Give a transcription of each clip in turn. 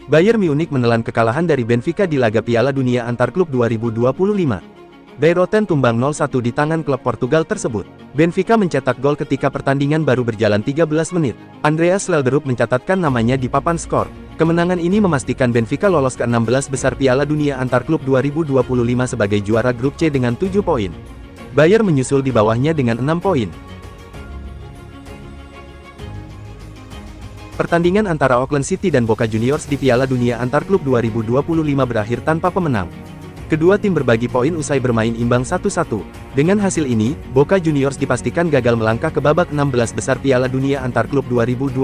Bayern Munich menelan kekalahan dari Benfica di laga Piala Dunia Antar Klub 2025. Bayroten tumbang 0-1 di tangan klub Portugal tersebut. Benfica mencetak gol ketika pertandingan baru berjalan 13 menit. Andreas Schjelderup mencatatkan namanya di papan skor. Kemenangan ini memastikan Benfica lolos ke 16 besar Piala Dunia Antar Klub 2025 sebagai juara grup C dengan 7 poin. Bayern menyusul di bawahnya dengan 6 poin. Pertandingan antara Auckland City dan Boca Juniors di Piala Dunia Antar Klub 2025 berakhir tanpa pemenang. Kedua tim berbagi poin usai bermain imbang 1-1. Dengan hasil ini, Boca Juniors dipastikan gagal melangkah ke babak 16 besar Piala Dunia Antar Klub 2025.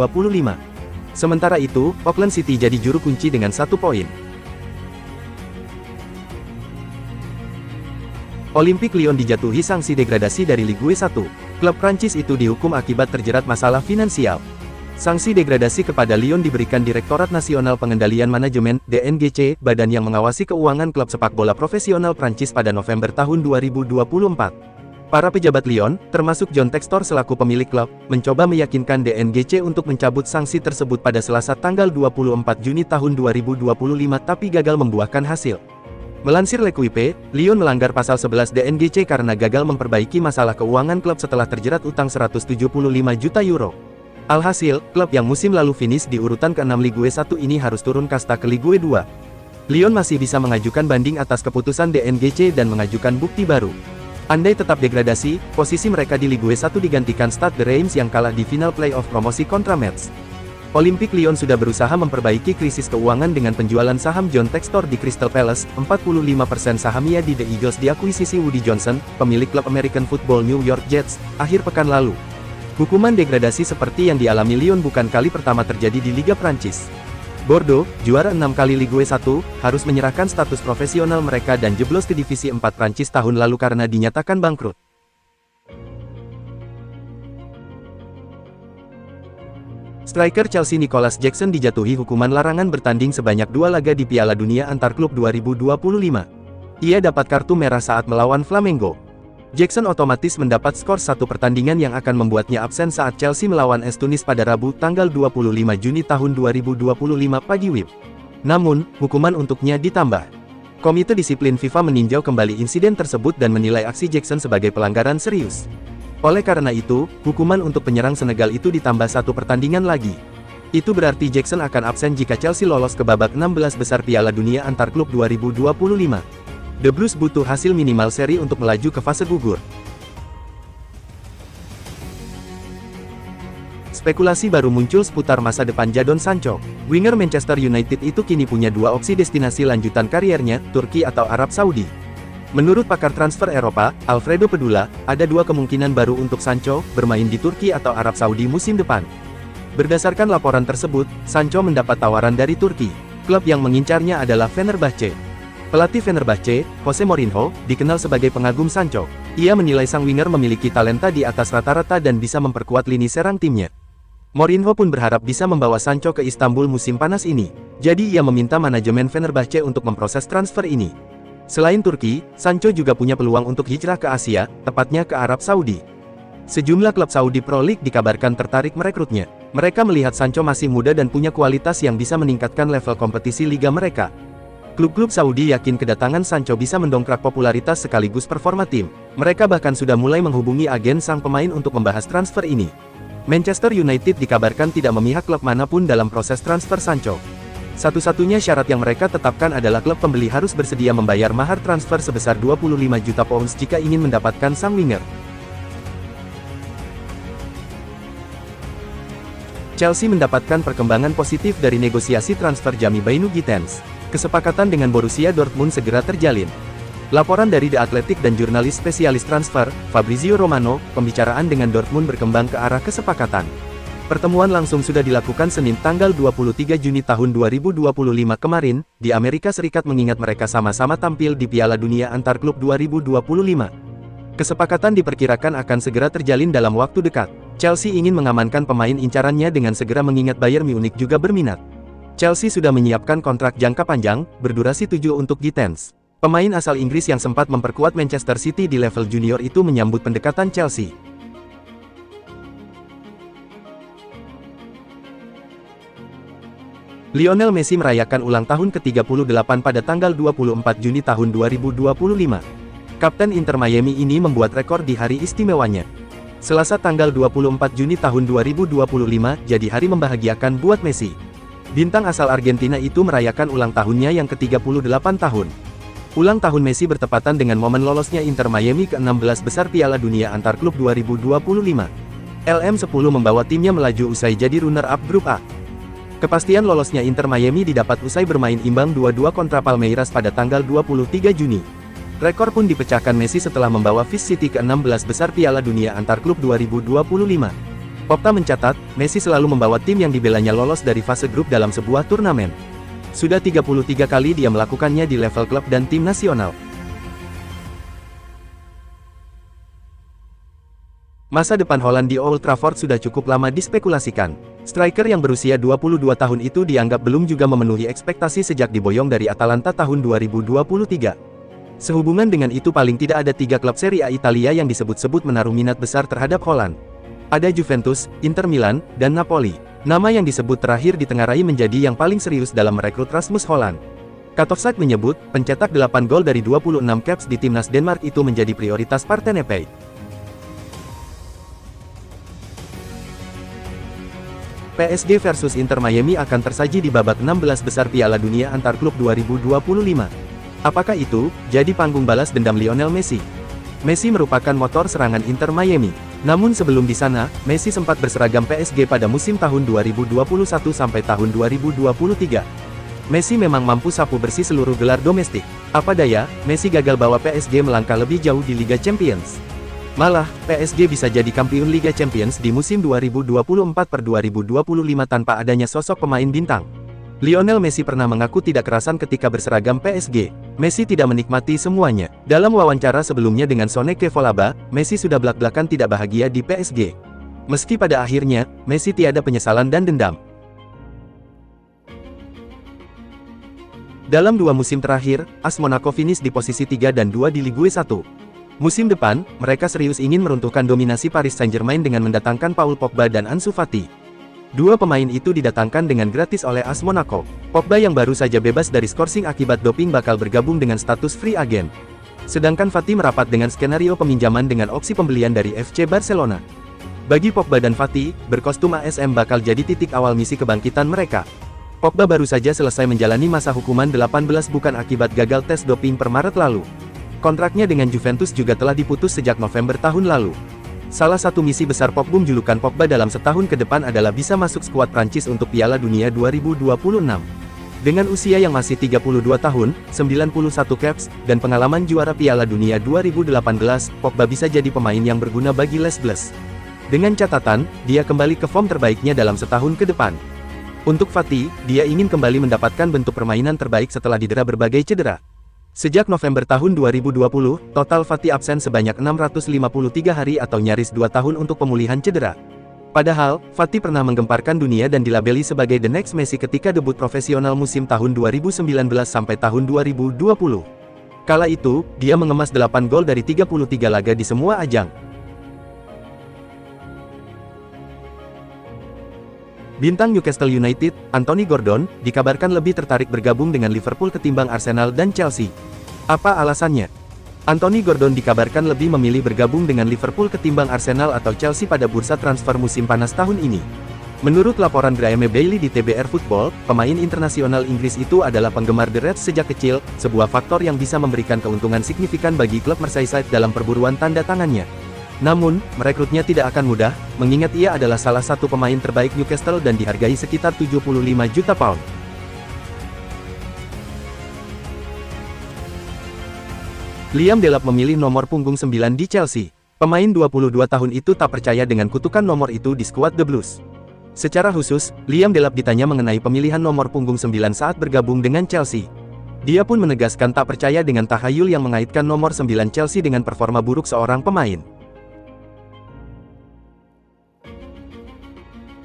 Sementara itu, Auckland City jadi juru kunci dengan 1 poin. Olympique Lyon dijatuhi sanksi degradasi dari Ligue 1. Klub Prancis itu dihukum akibat terjerat masalah finansial. Sanksi degradasi kepada Lyon diberikan Direktorat Nasional Pengendalian Manajemen (DNGC), badan yang mengawasi keuangan klub sepak bola profesional Prancis pada November tahun 2024. Para pejabat Lyon, termasuk John Textor selaku pemilik klub, mencoba meyakinkan DNGC untuk mencabut sanksi tersebut pada Selasa tanggal 24 Juni tahun 2025 tapi gagal membuahkan hasil. Melansir L'Equipe, Lyon melanggar pasal 11 DNGC karena gagal memperbaiki masalah keuangan klub setelah terjerat utang 175 juta euro. Alhasil, klub yang musim lalu finish di urutan ke-6 Ligue 1 ini harus turun kasta ke Ligue 2. Lyon masih bisa mengajukan banding atas keputusan DNGC dan mengajukan bukti baru. Andai tetap degradasi, posisi mereka di Ligue 1 digantikan Stade de Reims yang kalah di final playoff promosi kontra Metz. Olympique Lyon sudah berusaha memperbaiki krisis keuangan dengan penjualan saham John Textor di Crystal Palace, 45% sahamnya di The Eagles diakuisisi Woody Johnson, pemilik klub American Football New York Jets, akhir pekan lalu. Hukuman degradasi seperti yang dialami Lyon bukan kali pertama terjadi di Liga Prancis. Bordeaux, juara 6 kali Ligue 1, harus menyerahkan status profesional mereka dan jeblos ke Divisi 4 Prancis tahun lalu karena dinyatakan bangkrut. Striker Chelsea Nicolas Jackson dijatuhi hukuman larangan bertanding sebanyak 2 laga di Piala Dunia Antar Klub 2025. Ia dapat kartu merah saat melawan Flamengo. Jackson otomatis mendapat skor 1 pertandingan yang akan membuatnya absen saat Chelsea melawan AS Tunis pada Rabu tanggal 25 Juni tahun 2025 pagi WIB. Namun, hukuman untuknya ditambah. Komite Disiplin FIFA meninjau kembali insiden tersebut dan menilai aksi Jackson sebagai pelanggaran serius. Oleh karena itu, hukuman untuk penyerang Senegal itu ditambah 1 pertandingan lagi. Itu berarti Jackson akan absen jika Chelsea lolos ke babak 16 besar Piala Dunia Antar Klub 2025. The Blues butuh hasil minimal seri untuk melaju ke fase gugur. Spekulasi baru muncul seputar masa depan Jadon Sancho. Winger Manchester United itu kini punya 2 opsi destinasi lanjutan kariernya, Turki atau Arab Saudi. Menurut pakar transfer Eropa, Alfredo Pedula, ada 2 kemungkinan baru untuk Sancho, bermain di Turki atau Arab Saudi musim depan. Berdasarkan laporan tersebut, Sancho mendapat tawaran dari Turki. Klub yang mengincarnya adalah Fenerbahce. Pelatih Fenerbahce, Jose Mourinho, dikenal sebagai pengagum Sancho. Ia menilai sang winger memiliki talenta di atas rata-rata dan bisa memperkuat lini serang timnya. Mourinho pun berharap bisa membawa Sancho ke Istanbul musim panas ini. Jadi ia meminta manajemen Fenerbahce untuk memproses transfer ini. Selain Turki, Sancho juga punya peluang untuk hijrah ke Asia, tepatnya ke Arab Saudi. Sejumlah klub Saudi Pro League dikabarkan tertarik merekrutnya. Mereka melihat Sancho masih muda dan punya kualitas yang bisa meningkatkan level kompetisi liga mereka. Klub-klub Saudi yakin kedatangan Sancho bisa mendongkrak popularitas sekaligus performa tim. Mereka bahkan sudah mulai menghubungi agen sang pemain untuk membahas transfer ini. Manchester United dikabarkan tidak memihak klub manapun dalam proses transfer Sancho. Satu-satunya syarat yang mereka tetapkan adalah klub pembeli harus bersedia membayar mahar transfer sebesar 25 juta pounds jika ingin mendapatkan sang winger. Chelsea mendapatkan perkembangan positif dari negosiasi transfer Jamie Bynoe Gittens. Kesepakatan dengan Borussia Dortmund segera terjalin. Laporan dari The Athletic dan jurnalis spesialis transfer, Fabrizio Romano, pembicaraan dengan Dortmund berkembang ke arah kesepakatan. Pertemuan langsung sudah dilakukan Senin tanggal 23 Juni tahun 2025 kemarin, di Amerika Serikat mengingat mereka sama-sama tampil di Piala Dunia Antar Klub 2025. Kesepakatan diperkirakan akan segera terjalin dalam waktu dekat. Chelsea ingin mengamankan pemain incarannya dengan segera mengingat Bayern Munich juga berminat. Chelsea sudah menyiapkan kontrak jangka panjang, berdurasi 7 untuk Gittens. Pemain asal Inggris yang sempat memperkuat Manchester City di level junior itu menyambut pendekatan Chelsea. Lionel Messi merayakan ulang tahun ke-38 pada tanggal 24 Juni tahun 2025. Kapten Inter Miami ini membuat rekor di hari istimewanya. Selasa tanggal 24 Juni tahun 2025 jadi hari membahagiakan buat Messi. Bintang asal Argentina itu merayakan ulang tahunnya yang ke-38 tahun. Ulang tahun Messi bertepatan dengan momen lolosnya Inter Miami ke-16 besar Piala Dunia Antar Klub 2025. LM10 membawa timnya melaju usai jadi runner-up Grup A. Kepastian lolosnya Inter Miami didapat usai bermain imbang 2-2 kontra Palmeiras pada tanggal 23 Juni. Rekor pun dipecahkan Messi setelah membawa Fish City ke-16 besar Piala Dunia Antar Klub 2025. Opta mencatat, Messi selalu membawa tim yang dibelanya lolos dari fase grup dalam sebuah turnamen. Sudah 33 kali dia melakukannya di level klub dan tim nasional. Masa depan Haaland di Old Trafford sudah cukup lama dispekulasikan. Striker yang berusia 22 tahun itu dianggap belum juga memenuhi ekspektasi sejak diboyong dari Atalanta tahun 2023. Sehubungan dengan itu paling tidak ada 3 klub Serie A Italia yang disebut-sebut menaruh minat besar terhadap Haaland. Ada Juventus, Inter Milan, dan Napoli. Nama yang disebut terakhir ditengarai menjadi yang paling serius dalam merekrut Rasmus Haaland. Katofside menyebut, pencetak 8 gol dari 26 caps di timnas Denmark itu menjadi prioritas Partenepei. PSG versus Inter Miami akan tersaji di babak 16 besar Piala Dunia Antar Klub 2025. Apakah itu jadi panggung balas dendam Lionel Messi? Messi merupakan motor serangan Inter Miami. Namun sebelum di sana, Messi sempat berseragam PSG pada musim tahun 2021 sampai tahun 2023. Messi memang mampu sapu bersih seluruh gelar domestik. Apa daya, Messi gagal bawa PSG melangkah lebih jauh di Liga Champions. Malah, PSG bisa jadi kampiun Liga Champions di musim 2024-2025 tanpa adanya sosok pemain bintang. Lionel Messi pernah mengaku tidak kerasan ketika berseragam PSG. Messi tidak menikmati semuanya. Dalam wawancara sebelumnya dengan Soneke Volaba, Messi sudah belak-belakan tidak bahagia di PSG. Meski pada akhirnya, Messi tiada penyesalan dan dendam. Dalam 2 musim terakhir, AS Monaco finish di posisi 3 dan 2 di Ligue 1. Musim depan, mereka serius ingin meruntuhkan dominasi Paris Saint-Germain dengan mendatangkan Paul Pogba dan Ansu Fati. 2 pemain itu didatangkan dengan gratis oleh AS Monaco. Pogba yang baru saja bebas dari skorsing akibat doping bakal bergabung dengan status free agent. Sedangkan Fati merapat dengan skenario peminjaman dengan opsi pembelian dari FC Barcelona. Bagi Pogba dan Fati, berkostum ASM bakal jadi titik awal misi kebangkitan mereka. Pogba baru saja selesai menjalani masa hukuman 18 bukan akibat gagal tes doping per Maret lalu. Kontraknya dengan Juventus juga telah diputus sejak November tahun lalu. Salah satu misi besar Pogba julukan Pogba dalam setahun ke depan adalah bisa masuk skuad Prancis untuk Piala Dunia 2026. Dengan usia yang masih 32 tahun, 91 caps, dan pengalaman juara Piala Dunia 2018, Pogba bisa jadi pemain yang berguna bagi Les Bleus. Dengan catatan, dia kembali ke form terbaiknya dalam setahun ke depan. Untuk Fati, dia ingin kembali mendapatkan bentuk permainan terbaik setelah didera berbagai cedera. Sejak November tahun 2020, total Fati absen sebanyak 653 hari atau nyaris 2 tahun untuk pemulihan cedera. Padahal, Fati pernah menggemparkan dunia dan dilabeli sebagai The Next Messi ketika debut profesional musim tahun 2019 sampai tahun 2020. Kala itu, dia mengemas 8 gol dari 33 laga di semua ajang. Bintang Newcastle United, Anthony Gordon, dikabarkan lebih tertarik bergabung dengan Liverpool ketimbang Arsenal dan Chelsea. Apa alasannya? Anthony Gordon dikabarkan lebih memilih bergabung dengan Liverpool ketimbang Arsenal atau Chelsea pada bursa transfer musim panas tahun ini. Menurut laporan Graeme Bailey di TBR Football, pemain internasional Inggris itu adalah penggemar The Reds sejak kecil, sebuah faktor yang bisa memberikan keuntungan signifikan bagi klub Merseyside dalam perburuan tanda tangannya. Namun, merekrutnya tidak akan mudah, mengingat ia adalah salah satu pemain terbaik Newcastle dan dihargai sekitar 75 juta pound. Liam Delap memilih nomor punggung 9 di Chelsea. Pemain 22 tahun itu tak percaya dengan kutukan nomor itu di skuad The Blues. Secara khusus, Liam Delap ditanya mengenai pemilihan nomor punggung 9 saat bergabung dengan Chelsea. Dia pun menegaskan tak percaya dengan tahayul yang mengaitkan nomor 9 Chelsea dengan performa buruk seorang pemain.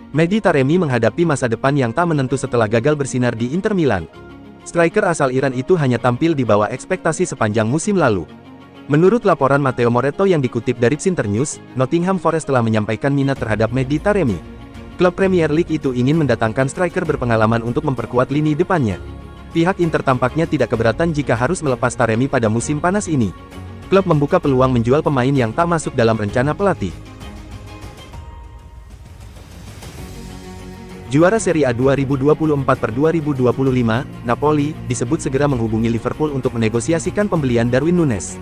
Mehdi Taremi menghadapi masa depan yang tak menentu setelah gagal bersinar di Inter Milan. Striker asal Iran itu hanya tampil di bawah ekspektasi sepanjang musim lalu. Menurut laporan Matteo Moretto yang dikutip dari Internews, Nottingham Forest telah menyampaikan minat terhadap Mehdi Taremi. Klub Premier League itu ingin mendatangkan striker berpengalaman untuk memperkuat lini depannya. Pihak Inter tampaknya tidak keberatan jika harus melepas Taremi pada musim panas ini. Klub membuka peluang menjual pemain yang tak masuk dalam rencana pelatih. Juara Serie A 2024/2025, Napoli, disebut segera menghubungi Liverpool untuk menegosiasikan pembelian Darwin Núñez.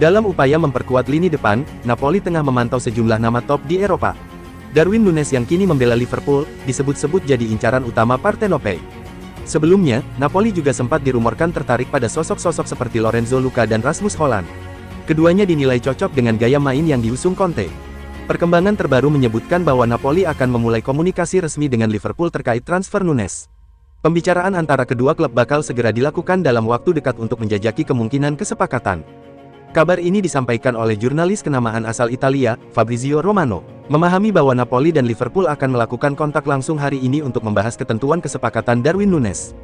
Dalam upaya memperkuat lini depan, Napoli tengah memantau sejumlah nama top di Eropa. Darwin Núñez yang kini membela Liverpool, disebut-sebut jadi incaran utama Partenope. Sebelumnya, Napoli juga sempat dirumorkan tertarik pada sosok-sosok seperti Lorenzo Luca dan Rasmus Hojlund. Keduanya dinilai cocok dengan gaya main yang diusung Conte. Perkembangan terbaru menyebutkan bahwa Napoli akan memulai komunikasi resmi dengan Liverpool terkait transfer Núñez. Pembicaraan antara kedua klub bakal segera dilakukan dalam waktu dekat untuk menjajaki kemungkinan kesepakatan. Kabar ini disampaikan oleh jurnalis kenamaan asal Italia, Fabrizio Romano, memahami bahwa Napoli dan Liverpool akan melakukan kontak langsung hari ini untuk membahas ketentuan kesepakatan Darwin Núñez.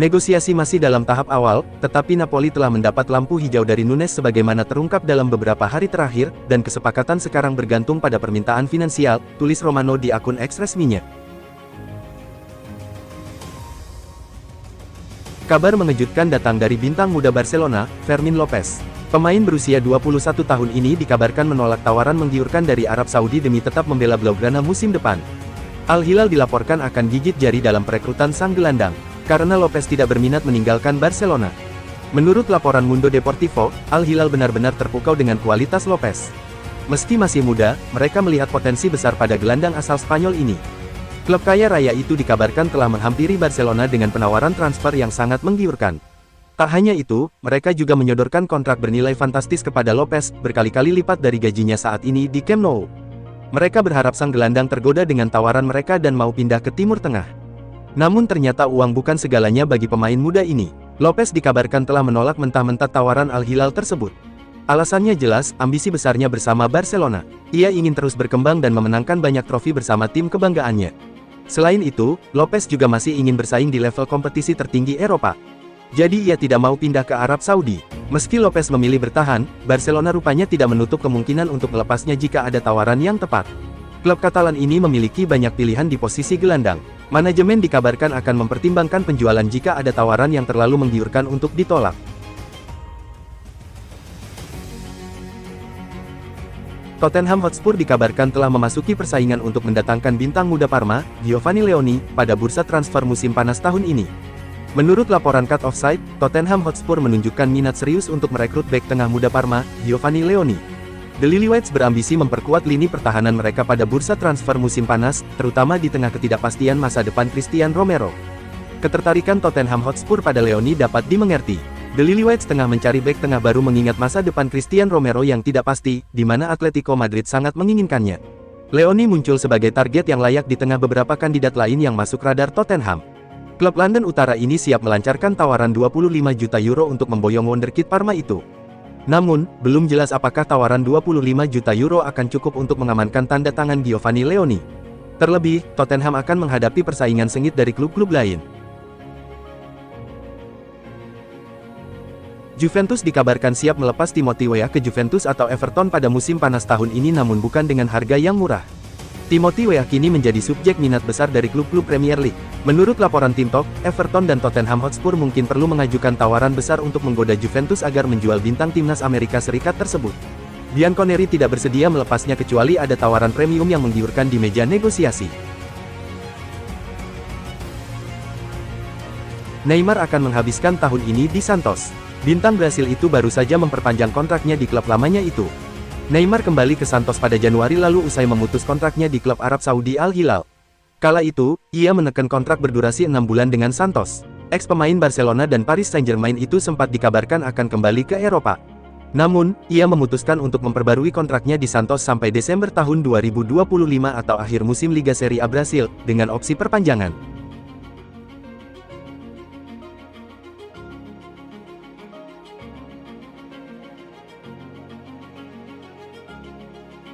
Negosiasi masih dalam tahap awal, tetapi Napoli telah mendapat lampu hijau dari Núñez sebagaimana terungkap dalam beberapa hari terakhir, dan kesepakatan sekarang bergantung pada permintaan finansial, tulis Romano di akun X resminya. Kabar mengejutkan datang dari bintang muda Barcelona, Fermín López. Pemain berusia 21 tahun ini dikabarkan menolak tawaran menggiurkan dari Arab Saudi demi tetap membela Blaugrana musim depan. Al Hilal dilaporkan akan gigit jari dalam perekrutan sang gelandang, karena López tidak berminat meninggalkan Barcelona. Menurut laporan Mundo Deportivo, Al Hilal benar-benar terpukau dengan kualitas López. Meski masih muda, mereka melihat potensi besar pada gelandang asal Spanyol ini. Klub kaya raya itu dikabarkan telah menghampiri Barcelona dengan penawaran transfer yang sangat menggiurkan. Tak hanya itu, mereka juga menyodorkan kontrak bernilai fantastis kepada López, berkali-kali lipat dari gajinya saat ini di Camp Nou. Mereka berharap sang gelandang tergoda dengan tawaran mereka dan mau pindah ke Timur Tengah. Namun ternyata uang bukan segalanya bagi pemain muda ini. López dikabarkan telah menolak mentah-mentah tawaran Al Hilal tersebut. Alasannya jelas, ambisi besarnya bersama Barcelona. Ia ingin terus berkembang dan memenangkan banyak trofi bersama tim kebanggaannya. Selain itu, López juga masih ingin bersaing di level kompetisi tertinggi Eropa. Jadi ia tidak mau pindah ke Arab Saudi. Meski López memilih bertahan, Barcelona rupanya tidak menutup kemungkinan untuk melepasnya jika ada tawaran yang tepat. Klub Katalan ini memiliki banyak pilihan di posisi gelandang. Manajemen dikabarkan akan mempertimbangkan penjualan jika ada tawaran yang terlalu menggiurkan untuk ditolak. Tottenham Hotspur dikabarkan telah memasuki persaingan untuk mendatangkan bintang muda Parma, Giovanni Leoni, pada bursa transfer musim panas tahun ini. Menurut laporan Cut Offside, Tottenham Hotspur menunjukkan minat serius untuk merekrut bek tengah muda Parma, Giovanni Leoni. The Lilywhites berambisi memperkuat lini pertahanan mereka pada bursa transfer musim panas, terutama di tengah ketidakpastian masa depan Christian Romero. Ketertarikan Tottenham Hotspur pada Leoni dapat dimengerti. The Lilywhites tengah mencari bek tengah baru mengingat masa depan Christian Romero yang tidak pasti, di mana Atletico Madrid sangat menginginkannya. Leoni muncul sebagai target yang layak di tengah beberapa kandidat lain yang masuk radar Tottenham. Klub London Utara ini siap melancarkan tawaran 25 juta euro untuk memboyong wonderkid Parma itu. Namun, belum jelas apakah tawaran 25 juta euro akan cukup untuk mengamankan tanda tangan Giovanni Leoni. Terlebih, Tottenham akan menghadapi persaingan sengit dari klub-klub lain. Juventus dikabarkan siap melepas Timothy Weah ke Juventus atau Everton pada musim panas tahun ini namun bukan dengan harga yang murah. Timothy Weah kini menjadi subjek minat besar dari klub-klub Premier League. Menurut laporan Team Talk, Everton dan Tottenham Hotspur mungkin perlu mengajukan tawaran besar untuk menggoda Juventus agar menjual bintang timnas Amerika Serikat tersebut. Bianconeri tidak bersedia melepasnya kecuali ada tawaran premium yang menggiurkan di meja negosiasi. Neymar akan menghabiskan tahun ini di Santos. Bintang Brasil itu baru saja memperpanjang kontraknya di klub lamanya itu. Neymar kembali ke Santos pada Januari lalu usai memutus kontraknya di klub Arab Saudi Al Hilal. Kala itu, ia menekan kontrak berdurasi 6 bulan dengan Santos. Ex-pemain Barcelona dan Paris Saint-Germain itu sempat dikabarkan akan kembali ke Eropa. Namun, ia memutuskan untuk memperbarui kontraknya di Santos sampai Desember tahun 2025 atau akhir musim Liga Serie A Brasil, dengan opsi perpanjangan.